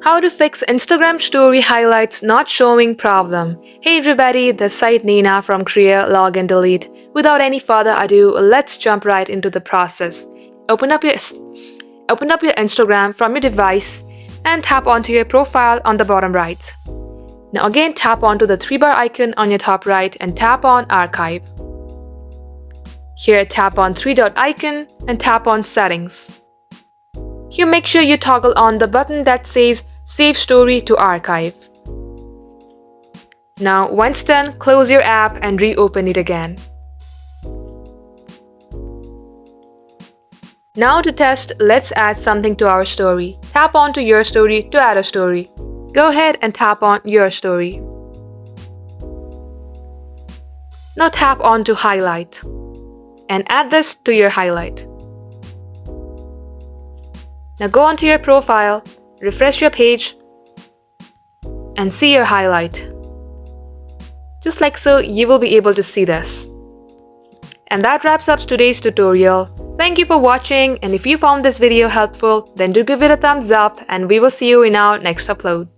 How to fix Instagram story highlights not showing problem. Hey everybody, this side Nina from Create Login Delete. Without any further ado, let's jump right into the process. Open up your Instagram from your device and tap onto your profile on the bottom right. Now again tap onto the 3-bar icon on your top right and tap on Archive. Here tap on 3-dot icon and tap on Settings. Here make sure you toggle on the button that says Save Story to Archive. Now once done, close your app and reopen it again. Now to test, let's add something to our story. Tap on to Your Story to add a story. Go ahead and tap on Your Story. Now tap on to Highlight and add this to your highlight. Now go onto your profile, refresh your page, and see your highlight. Just like so, you will be able to see this. And that wraps up today's tutorial. Thank you for watching, and if you found this video helpful, then do give it a thumbs up and we will see you in our next upload.